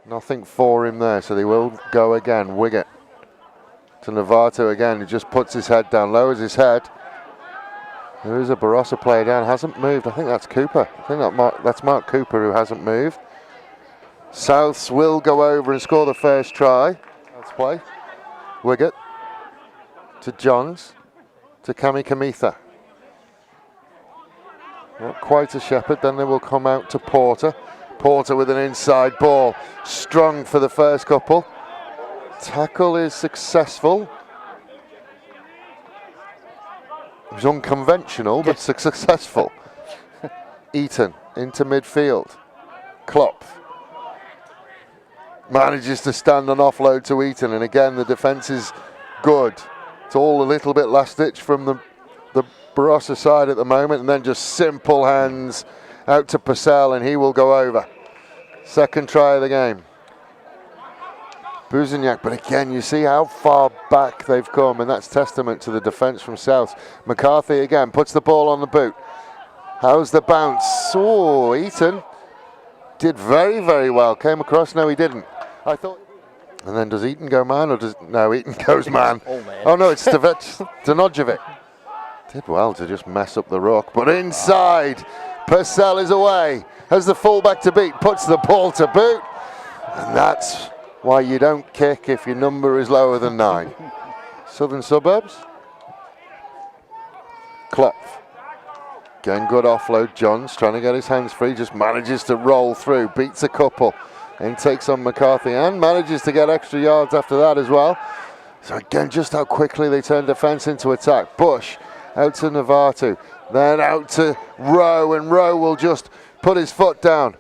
Nothing for him there, so they will go again. Wiggett to Novato again. He just puts his head down, lowers his head. There is a Barossa player down, hasn't moved. I think that's Cooper. I think that's Mark Cooper who hasn't moved. Souths will go over and score the first try. Let's play. Wiggett to Johns to Kami Kamitha. Not quite a shepherd, then they will come out to Porter. Porter with an inside ball. Strong for the first couple. Tackle is successful. It was unconventional, but successful. Eaton into midfield. Klopp manages to stand on offload to Eaton, and again the defence is good. It's all a little bit last ditch from the Barossa side at the moment, and then just simple hands out to Purcell, and he will go over. Second try of the game. Buzignac, but again you see how far back they've come, and that's testament to the defence from South. McCarthy again puts the ball on the boot. How's the bounce? Oh, Eaton did very, very well. Came across, no he didn't. I thought, and then does Eaton go man, or does, no, Eaton goes man. Oh no, it's Stanojevic. Did well to just mess up the ruck, but inside, Purcell is away. Has the fullback to beat, puts the ball to boot, and that's why you don't kick if your number is lower than 9. Southern Suburbs. Klopp. Again, good offload. Johns trying to get his hands free, just manages to roll through, beats a couple, and takes on McCarthy, and manages to get extra yards after that as well. So again, just how quickly they turn defence into attack. Bush out to Novato, then out to Rowe, and Rowe will just put his foot down.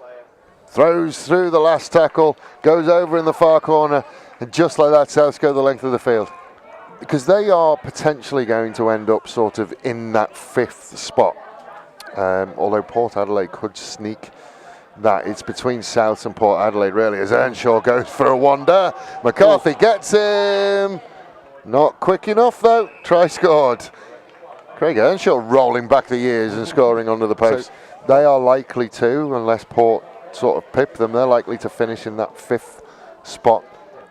Throws through the last tackle, goes over in the far corner, and just like that, Souths go the length of the field. Because they are potentially going to end up sort of in that 5th spot. Although Port Adelaide could sneak that. It's between Souths and Port Adelaide, really, as Earnshaw goes for a wander. McCarthy gets him. Not quick enough, though. Try scored. Craig Earnshaw rolling back the years and scoring under the post. So they are likely to, unless Port sort of pip them, they're likely to finish in that 5th spot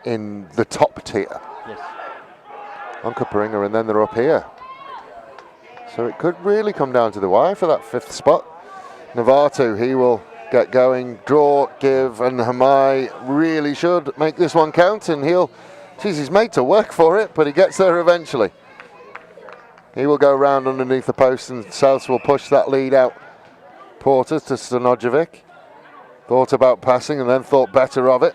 in the top tier. Yes. On Cooperinga, and then they're up here. So it could really come down to the wire for that 5th spot. Novato, he will get going, draw, give, and Hamai really should make this one count, and he's made to work for it, but he gets there eventually. He will go round underneath the post, and Souths will push that lead out. Porter to Stanojevic. Thought about passing and then thought better of it.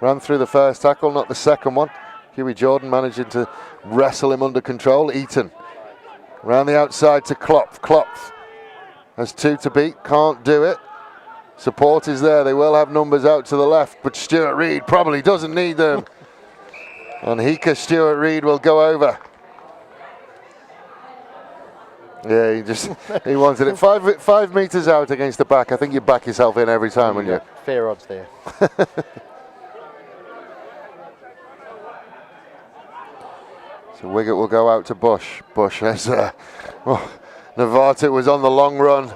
Ran through the first tackle, not the second one. Huey Jordan managing to wrestle him under control. Eaton round the outside to Klopp. Klopp has 2 to beat, can't do it. Support is there, they will have numbers out to the left, but Stuart Reid probably doesn't need them. And Hika Stuart Reid will go over. Yeah, he wanted it. 5 metres out against the back. I think you back yourself in every time, wouldn't you? Fair odds there. So Wiggett will go out to Bush. Bush has Novato was on the long run.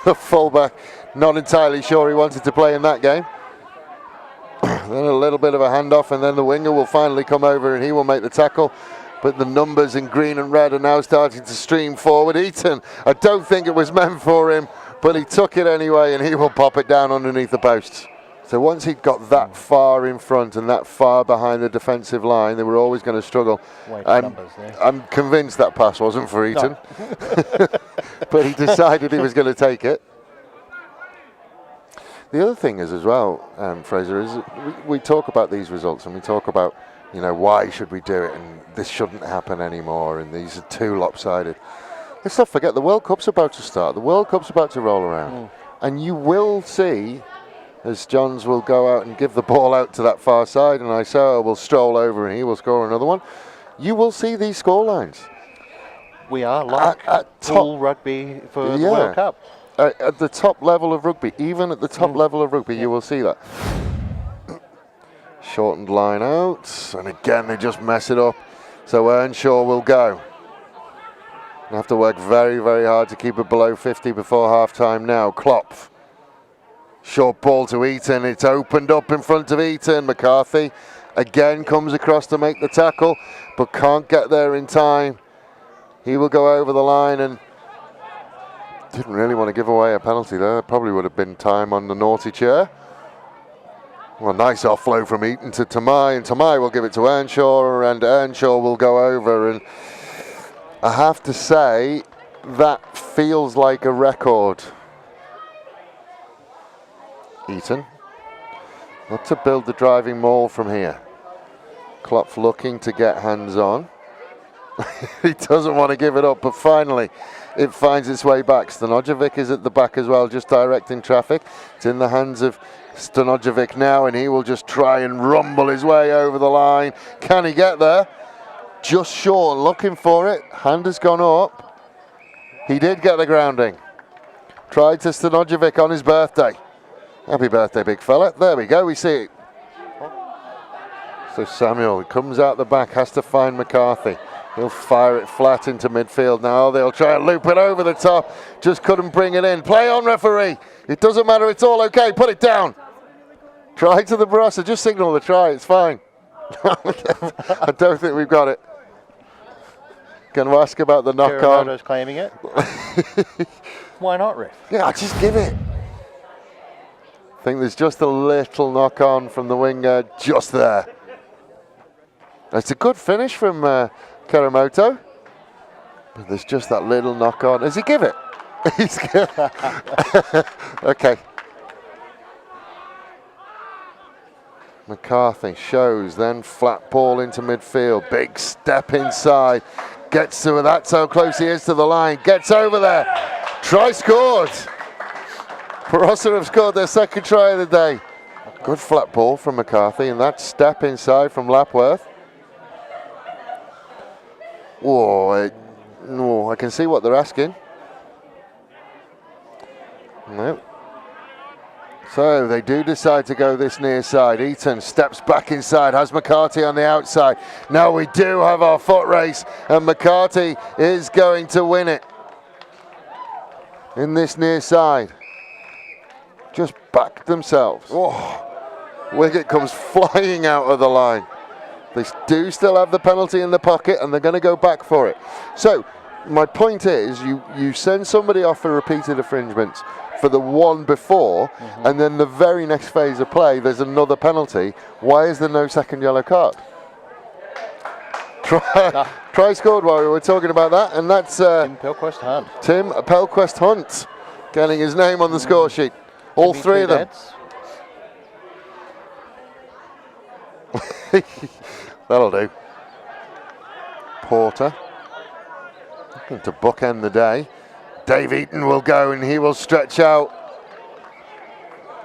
The fullback, not entirely sure he wanted to play in that game. Then a little bit of a handoff, and then the winger will finally come over and he will make the tackle. But the numbers in green and red are now starting to stream forward. Eaton, I don't think it was meant for him, but he took it anyway, and he will pop it down underneath the posts. So once he'd got that far in front and that far behind the defensive line, they were always going to struggle. I'm convinced that pass wasn't for Eaton. No. But he decided he was going to take it. The other thing is as well, Fraser, is we talk about these results and we talk about, why should we do it, and this shouldn't happen anymore, and these are too lopsided. Let's not forget the World Cup's about to start. The World Cup's about to roll around. And you will see, as Johns will go out and give the ball out to that far side, and Isaiah will stroll over and he will score another one, you will see these scorelines. We are like pool rugby for the World Cup. At the top level of rugby, even at the top level of rugby, you will see that. Shortened line out, and again they just mess it up. So Earnshaw will go. They have to work very, very hard to keep it below 50 before half time now. Klopp Short ball to Eaton. It's opened up in front of Eaton. McCarthy again comes across to make the tackle, but can't get there in time. He will go over the line and didn't really want to give away a penalty there. Probably would have been time on the naughty chair. Well, nice offload from Eaton to Tamai, and Tamai will give it to Earnshaw, and Earnshaw will go over. And I have to say, that feels like a record. Eaton, not to build the driving maul from here. Klopp looking to get hands on. He doesn't want to give it up, but finally it finds its way back. Stanojevic is at the back as well, just directing traffic. It's in the hands of Stanojevic now, and he will just try and rumble his way over the line. Can he get there? Just short, looking for it. Hand has gone up. He did get the grounding. Tried to Stanojevic on his birthday. Happy birthday, big fella. There we go, we see it. So Samuel comes out the back, has to find McCarthy. He'll fire it flat into midfield now. They'll try and loop it over the top. Just couldn't bring it in. Play on, referee. It doesn't matter, it's all okay. Put it down. Try to the Barossa. Just signal the try, it's fine. I don't think we've got it. Going to ask about the knock-on. Kiramoto's claiming it. Why not, ref? Yeah, just give it. I think there's just a little knock-on from the winger just there. It's a good finish from Kiramoto. But there's just that little knock-on. Does he give it? He's okay. McCarthy shows, then flat ball into midfield. Big step inside. Gets to it. That's how close he is to the line. Gets over there. Try scored. Barossa have scored their second try of the day. Good flat ball from McCarthy, and that step inside from Lapworth. Whoa, I can see what they're asking. No. So they do decide to go this near side. Eaton steps back inside, has McCarthy on the outside. Now we do have our foot race, and McCarthy is going to win it in this near side. Just backed themselves. Oh, wicket comes flying out of the line. They do still have the penalty in the pocket, and they're going to go back for it. So my point is, you send somebody off for repeated infringements for the one before, and then the very next phase of play, there's another penalty. Why is there no second yellow card? Try scored while we were talking about that, and that's Tim Pelquist-Hunt. Tim Pelquist-Hunt getting his name on the score sheet. All three of them. That'll do. Porter looking to bookend the day. Dave Eaton will go, and he will stretch out.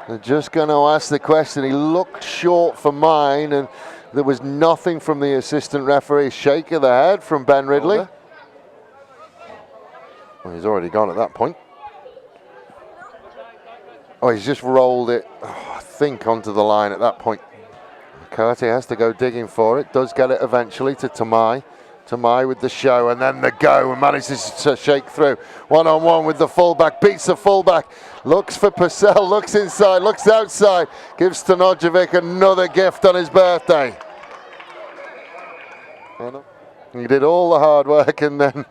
They're just going to ask the question. He looked short for mine, and there was nothing from the assistant referee. Shake of the head from Ben Ridley. Well, he's already gone at that point. Oh, he's just rolled it, I think, onto the line at that point. McCarthy has to go digging for it. Does get it eventually to Tamai. Tamai with the show, and then the go, and manages to shake through. One-on-one with the fullback, beats the fullback. Looks for Purcell, looks inside, looks outside. Gives Stanojevic another gift on his birthday. He did all the hard work, and then,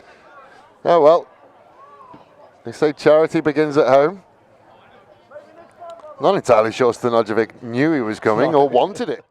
oh well. They say charity begins at home. Not entirely sure Stanojevic knew he was coming or wanted it.